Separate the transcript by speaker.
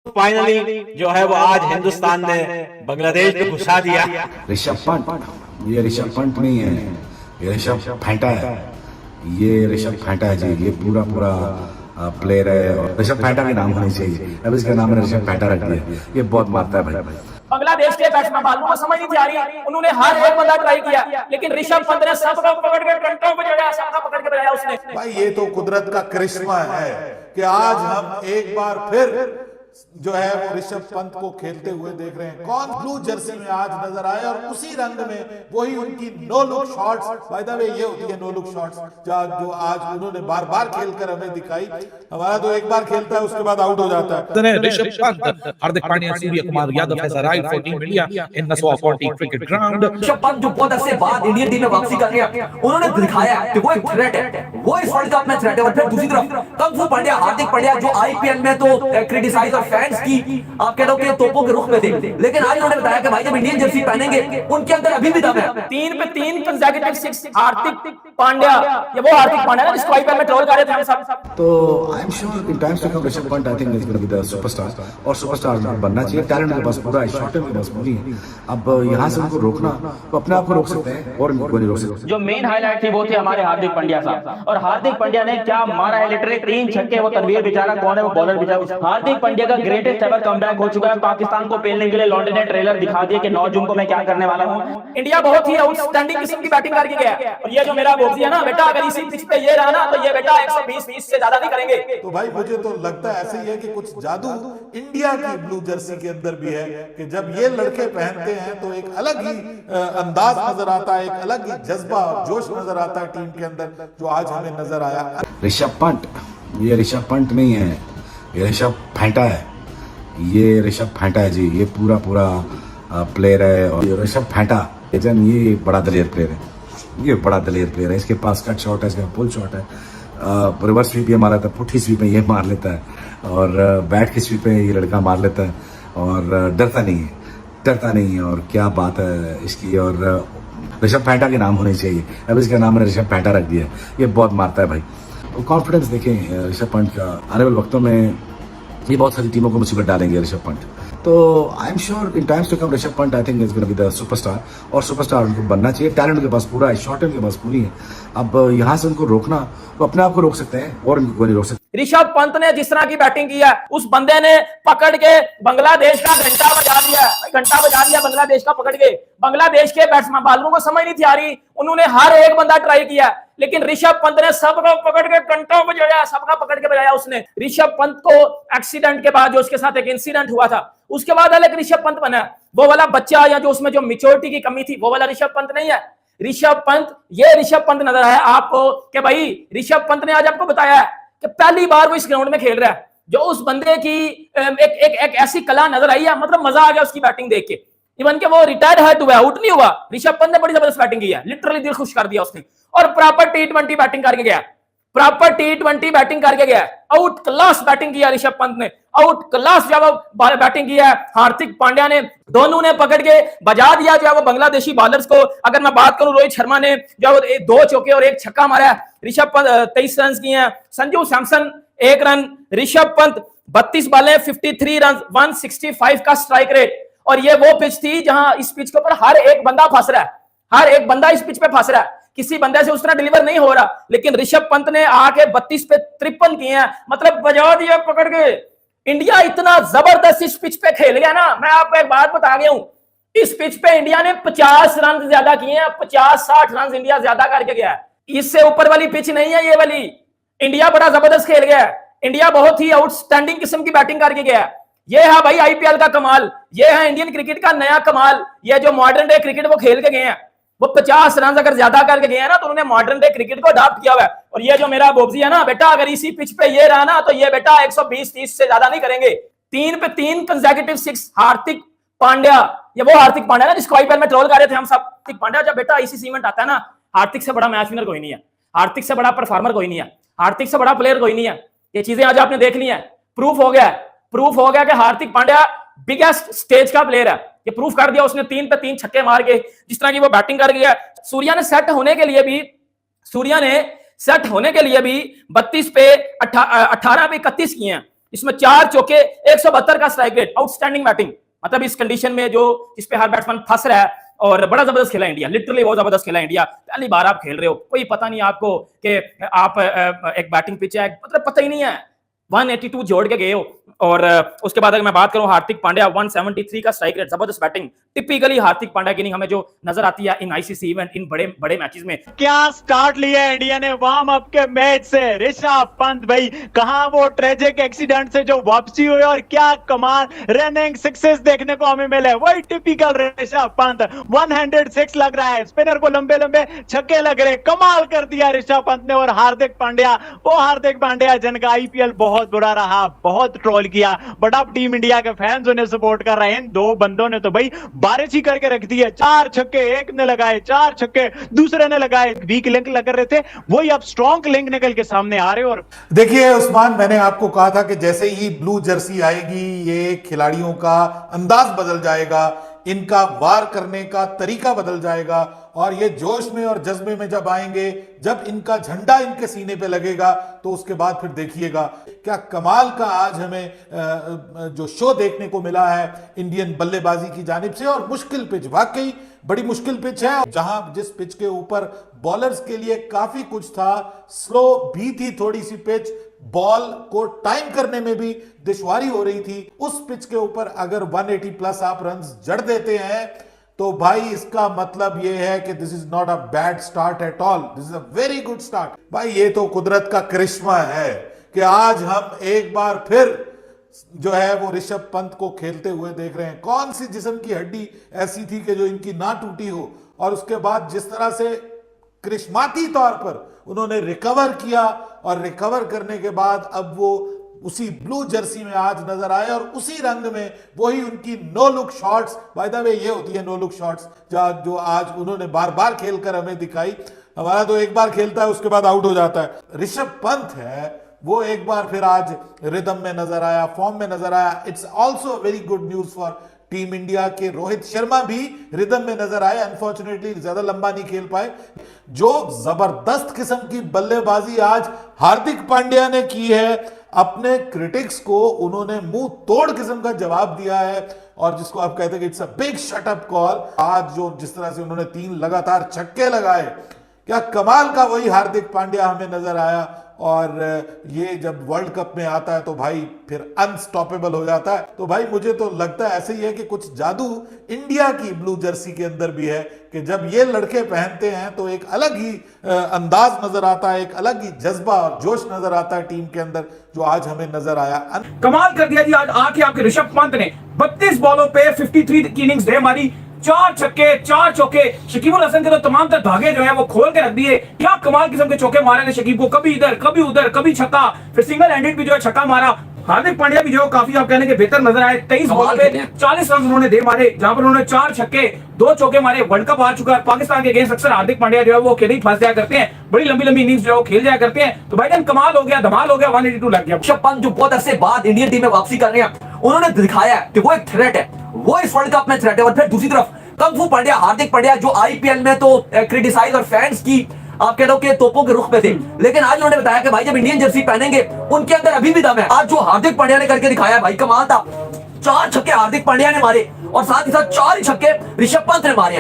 Speaker 1: Finally जो है वो आज हिंदुस्तान ने बांग्लादेश को घुसा दिया।
Speaker 2: ऋषभ पंत, ये ऋषभ पंत नहीं है, ये ऋषभ फैंटा है। ये ऋषभ फैंटा है जी, ये पूरा पूरा प्लेयर है और ऋषभ फैंटा के नाम होनी चाहिए। अब इसका नाम है ऋषभ फैंटा रख दिया। ये बहुत मारता है भाई।
Speaker 3: बांग्लादेश के बैट्समैन बालू को समझ नहीं थी आ रही, उन्होंने हर एक बंदा ट्राई किया, लेकिन ऋषभ पंत ने सबको पकड़ के कंटों पे जगह सबका पकड़ के बजाया उसने।
Speaker 4: भाई ये तो कुदरत का करिश्मा है कि आज हम एक बार फिर जो है वो ऋषभ पंत को खेलते हुए देख रहे हैं। कौन ब्लू जर्सी में आज नजर आए और उसी रंग में वही उनकी no look shots, by the way ये होती है नो लुक शॉट्स जो आज उन्होंने बार बार खेलकर हमें दिखाई। हमारा तो एक बार खेलता है उसके बाद आउट हो जाता है।
Speaker 5: Rishabh Pant, Hardik Pandya, Surya Kumar Yadav has arrived for Team India in Nassau County Cricket Ground।
Speaker 6: Rishabh Pant जो बहुत अरसे बाद इंडियन टीम में वापसी कर गया, उन्होंने दिखाया कि वो एक थ्रेट है, वो इस वर्ल्ड कप में थ्रेट है। और फिर दूसरी तरफ कंगफू पांड्या, हार्दिक पांड्या जो आईपीएल में तो क्रिटिसाइज और फैंस की आप कह लो कि तोपों के रुख में थे, लेकिन आज उन्होंने बताया कि भाई जब इंडियन जर्सी पहनेंगे उनके अंदर अभी भी दम है।
Speaker 3: 3 पे 3 कंसेक्यूटिव सिक्स हार्दिक पांड्या, ये वो हार्दिक पांड्या ना जिसको आईपीएल में ट्रोल कर रहे थे हम सब।
Speaker 2: तो I am sure in times to come Rishabh Pant I think is gonna be the superstar, और सुपरस्टार बनना चाहिए। टैलेंट के पास पूरा है, शॉट के पास पूरी है। अब यहाँ से उनको रोकना तो अपने आप को रोक सकते हैं और इनको नहीं रोक सकते।
Speaker 7: जो मेन हाईलाइट थी वो थे हमारे हार्दिक पांड्या साहब, और हार्दिक पांड्या ने क्या मारा है, लिटरली 3 छक्के। वो तनवीर बेचारा कौन है, वो बॉलर बेचारा। हार्दिक पांड्या का ग्रेटेस्ट एवर कमबैक हो चुका है। पाकिस्तान को पेलने के लिए लॉन्डे ने ट्रेलर दिखा दिया कि 9 जून को मैं क्या करने वाला हूं।
Speaker 3: इंडिया बहुत ही आउटस्टैंडिंग किस्म की बैटिंग करके गया, और ये जो मेरा बोलती है ना बेटा, अगर इसी पिच पे ये रहा ना तो ये बेटा 120 से ज्यादा नहीं करेंगे।
Speaker 4: तो भाई मुझे तो लगता है ऐसे ही है कि कुछ जादू इंडिया की ब्लू जर्सी के अंदर भी है कि जब ये लड़के पहनते हैं तो एक अलग ही अंदाज नजर आता है, एक अलग ही जज्बा जोश नजर आता है टीम के अंदर, जो आज हमें नजर आया।
Speaker 2: ऋषभ पंत, ये ऋषभ पंत नहीं है, ये ऋषभ फैंटा है। ये ऋषभ फैंटा है जी, ये पूरा पूरा प्लेयर है और ये ऋषभ फैंटा ये बड़ा दलेर प्लेयर है। ये बड़ा दलेर प्लेयर है, इसके पास कट शॉट है, इसके पास पुल शॉट है, रिवर्स स्वीप ये मारा था, पुट्ठी स्वीप में ये मार लेता है, और बैट की स्वीप में ये लड़का मार लेता है, और डरता नहीं है। और क्या बात है इसकी। और ऋषभ फैंटा के नाम होने चाहिए। अब इसका नाम है ऋषभ फैंटा रख दिया। ये बहुत मारता है भाई। तो कॉन्फिडेंस देखें ऋषभ पंत का, आने वाले वक्तों में ये बहुत सारी टीमों को मुसीबत डालेंगे ऋषभ पंत। तो I am sure in times to come Rishabh Pant I think is gonna be the superstar, और सुपरस्टार उनको बनना चाहिए। टैलेंट के पास पूरा है, शॉट के पास पूरी है। अब यहाँ से उनको रोकना तो अपने आप को रोक सकते हैं और इनको नहीं रोक सकते।
Speaker 3: ऋषभ पंत ने जिस तरह की बैटिंग की है, उस बंदे ने पकड़ के बांग्लादेश का घंटा बजा दिया बांग्लादेश का पकड़ के। बांग्लादेश के बैट्समैन बालू को समझ नहीं थी आ रही, उन्होंने हर एक बंदा ट्राई किया, लेकिन ऋषभ पंत ने सबको पकड़ के कंटों पे जगह सबका पकड़ के बजाया उसने। ऋषभ पंत को एक्सीडेंट के बाद जो उसके साथ एक इंसिडेंट हुआ था, उसके बाद अलग ऋषभ पंत बना। वो वाला बच्चा या जो उसमें जो मैच्योरिटी की कमी थी, वो वाला ऋषभ पंत नहीं है। ऋषभ पंत, ये ऋषभ पंत नजर आया आपको कि भाई ऋषभ पंत ने आज आपको बताया है कि पहली बार वो इस ग्राउंड में खेल रहा है। जो उस बंदे की एक ऐसी कला नजर आई है, मतलब मजा आ गया उसकी बैटिंग देख के। इवन के वो रिटायर्ड हर्ट हुआ, आउट नहीं हुआ। ऋषभ पंत ने बड़ी जबरदस्त बैटिंग की है, लिटरली दिल खुश कर दिया उसने, और प्रॉपर T20 बैटिंग करके गया, प्रॉपर T20 बैटिंग करके गया। आउट क्लास बैटिंग किया ऋषभ पंत ने, आउट क्लास जब बैटिंग किया है। हार्दिक पांड्या ने, दोनों ने पकड़ के बजा दिया जो वो बांग्लादेशी बॉलर्स को। अगर मैं बात करूं, रोहित शर्मा ने जो 2 चौके और 1 छक्का मारा है, ऋषभ पंत 23 रन किए हैं, संजू सैमसन 1 रन, ऋषभ पंत 32 बॉलें 53 रन, 165 का स्ट्राइक रेट। और ये वो पिच थी जहां इस पिच के ऊपर हर एक बंदा फंस रहा है, हर एक बंदा इस पिच पे फंस रहा है, किसी बंदे से उस तरह डिलीवर नहीं हो रहा, लेकिन ऋषभ पंत ने आके 32 पे 53 किए हैं, मतलब बजा दिया पकड़ के। इंडिया इतना जबरदस्त इस पिच पे खेल गया ना, मैं आपको एक बात बता गया हूं, इस पिच पे इंडिया ने 50 रन ज्यादा किए हैं, 50-60 रन इंडिया ज्यादा करके गया है। इससे ऊपर वाली पिच नहीं है ये वाली। इंडिया बड़ा जबरदस्त खेल गया है, इंडिया बहुत ही आउटस्टैंडिंग किस्म की बैटिंग करके गया है। ये है भाई आईपीएल का कमाल, ये है इंडियन क्रिकेट का नया कमाल। ये जो मॉडर्न डे क्रिकेट वो खेल के गए हैं, वो 50 रन अगर ज्यादा करके गए हैं ना, तो उन्होंने मॉडर्न डे क्रिकेट को अडॉप्ट किया हुआ है। और ये जो मेरा बोबजी है ना बेटा, अगर इसी पिच पे ये रहा ना तो ये बेटा 120-30 से ज्यादा नहीं करेंगे। 3 पे 3 कंसेक्यूटिव सिक्स हार्दिक पांड्या, ये वो हार्दिक पांड्या ना जिसको आईपीएल में ट्रोल कर रहे थे हम सब। हार्दिक पांड्या जब बेटा इसी सीमेंट आता है ना, हार्दिक से बड़ा मैच विनर कोई नहीं है, हार्दिक से बड़ा परफॉर्मर कोई नहीं है, हार्दिक से बड़ा प्लेयर कोई नहीं है। ये चीजें आज आपने देख ली है, प्रूफ हो गया कि हार्दिक पांड्या बिगेस्ट स्टेज का प्लेयर है। ये प्रूफ कर दिया उसने 3 पे 3 छक्के मार के, जिस तरह की वो बैटिंग कर गया। सूर्या ने सेट होने के लिए भी 32 पे 18 पे 31 किए हैं। इसमें 4 चौके, 172 का स्ट्राइक रेट, आउटस्टैंडिंग बैटिंग। मतलब इस कंडीशन में जो इस पे हर बैट्समैन फंस रहा है, और बड़ा जबरदस्त खेला इंडिया, लिटरली बहुत जबरदस्त खेला इंडिया। पहली बार आप खेल रहे हो, कोई पता नहीं आपको कि आप एक बैटिंग पिच है, मतलब पता ही नहीं है, 182 जोड़ के गए हो। और उसके बाद अगर मैं बात करूं हार्दिक पांड्या, 173 का स्ट्राइक रेट, जबरदस्त बैटिंग। टिपिकली हार्दिक पांड्या की नहीं हमें जो नजर आती है इन आईसीसी इवेंट, इन बड़े बड़े मैचेस में।
Speaker 8: क्या स्टार्ट लिया है इंडिया ने वार्म अप के मैच से। ऋषभ पंत भाई, कहां वो ट्रेजिक एक्सीडेंट से जो वापसी हुई, और क्या कमाल रनिंग सिक्सेस देखने को हमें मिले। वही टिपिकल ऋषभ पंत, 106 लग रहा है, स्पिनर को लंबे लंबे छक्के लग रहे, कमाल कर दिया ऋषभ पंत ने। और हार्दिक पांड्या, वो हार्दिक पांड्या जिनका आईपीएल बहुत बुरा रहा, बहुत ट्रोल किया, बट अब टीम इंडिया के फैंस उन्हें सपोर्ट कर रहे हैं। इन दो बंदों ने तो भाई बारिश ही करके रख दी है। 4 छक्के, एक ने लगाए, 4 छक्के दूसरे ने लगाए। वीक लिंक लग रहे थे, वही अब स्ट्रॉन्ग लिंक निकल के सामने आ रहे। और
Speaker 4: देखिए उस्मान, मैंने आपको कहा था कि जैसे ही ब्लू जर्सी आएगी, ये खिलाड़ियों का अंदाज बदल जाएगा, इनका वार करने का तरीका बदल जाएगा, और ये जोश में और जज्बे में जब आएंगे, जब इनका झंडा इनके सीने पे लगेगा, तो उसके बाद फिर देखिएगा क्या कमाल का आज हमें जो शो देखने को मिला है इंडियन बल्लेबाजी की जानिब से। और मुश्किल पिच, वाकई बड़ी मुश्किल पिच है, जहां जिस पिच के ऊपर बॉलर्स के लिए काफी कुछ था, स्लो भी थी थोड़ी सी पिच, बॉल को टाइम करने में भी दुश्वारी हो रही थी। उस पिच के ऊपर अगर 180 प्लस आप रन जड़ देते हैं, तो भाई इसका मतलब यह है कि this is not a bad start at all, this is a very good start. भाई ये तो कुदरत का करिश्मा है कि आज हम एक बार फिर जो है वो ऋषभ पंत को खेलते हुए देख रहे हैं। कौन सी जिस्म की हड्डी ऐसी थी कि जो इनकी ना टूटी हो, और उसके बाद जिस तरह से करिश्माती तौर पर उन्होंने रिकवर किया, और रिकवर करने के बाद अब वो उसी ब्लू जर्सी में आज नजर आए, और उसी रंग में वही उनकी no look shots, by the way ये होती है नो लुक शॉट्स, जो आज उन्होंने बार बार खेलकर हमें दिखाई। हमारा तो एक बार खेलता है उसके बाद आउट हो जाता है। ऋषभ पंत है वो एक बार फिर आज रिदम में नजर आया, फॉर्म में नजर आया। It's also very good news for team India के रोहित शर्मा भी रिदम में नजर आए, अनफॉर्चुनेटली ज्यादा लंबा नहीं खेल पाए। जो जबरदस्त किस्म की बल्लेबाजी आज हार्दिक पांड्या ने की है, अपने क्रिटिक्स को उन्होंने मुंह तोड़ किस्म का जवाब दिया है, और जिसको आप कहते हैं कि it's a big shut up call. आज जो जिस तरह से उन्होंने 3 लगातार छक्के लगाए, क्या कमाल का वही हार्दिक पांड्या हमें नजर आया। और ये जब वर्ल्ड कप में आता है तो भाई फिर अनस्टॉपेबल हो जाता है। तो भाई मुझे तो लगता है ऐसे ही है कि कुछ जादू इंडिया की ब्लू जर्सी के अंदर भी है, कि जब ये लड़के पहनते हैं तो एक अलग ही अंदाज नजर आता है, एक अलग ही जज्बा और जोश नजर आता है टीम के अंदर, जो आज हमें नजर आया।
Speaker 3: कमाल कर दिया जी आज आके आपके ऋषभ पंत ने। 32 बॉलों पे 53 की इनिंग्स दे मारी, 4 छक्के 4 चौके। शकीब अल हसन के तो तमाम तर धागे जो है वो खोल के रख दिए। क्या कमाल किस्म के चौके मारे ने शकीब को, कभी इधर कभी उधर, कभी छक्का, फिर सिंगल हैंडेड भी जो है छक्का मारा। हार्दिक पांड्या भी जो काफी आप कहने के बेहतर नजर आए। 23 बॉल पे 40 रन उन्होंने दे मारे, जहां पर उन्होंने 4 छक्के 2 चौके मारे। वर्ल्ड कप आ चुका है, पाकिस्तान के अगेंस्ट अक्सर हार्दिक पांड्या जो है वो अकेले ही फंस जाया करते हैं, बड़ी लंबी लंबी इनिंग्स जो है वो खेल जाया करते हैं। तो भाईजान कमाल हो गया, धमाल हो गया, 182 लग गया।
Speaker 6: ऋषभ पंत जो बहुत अरसे बाद इंडियन टीम में वापसी कर रहे हैं, उन्होंने दिखाया कि वो एक थ्रेट है, वो इस वर्ल्ड कप में थ्रेट है। और फिर दूसरी तरफ कंगफू पांड्या, हार्दिक पांड्या जो आईपीएल में तो क्रिटिसाइज और फैंस की आप कह लो कि तोपों के रुख पे थे, लेकिन आज उन्होंने बताया कि भाई जब इंडियन जर्सी पहनेंगे उनके अंदर अभी भी दम है। आज जो हार्दिक पांड्या ने करके दिखाया भाई कमाल था। 4 छक्के हार्दिक पांड्या ने मारे, और साथ ही साथ 4 छक्के ऋषभ पंत ने मारे।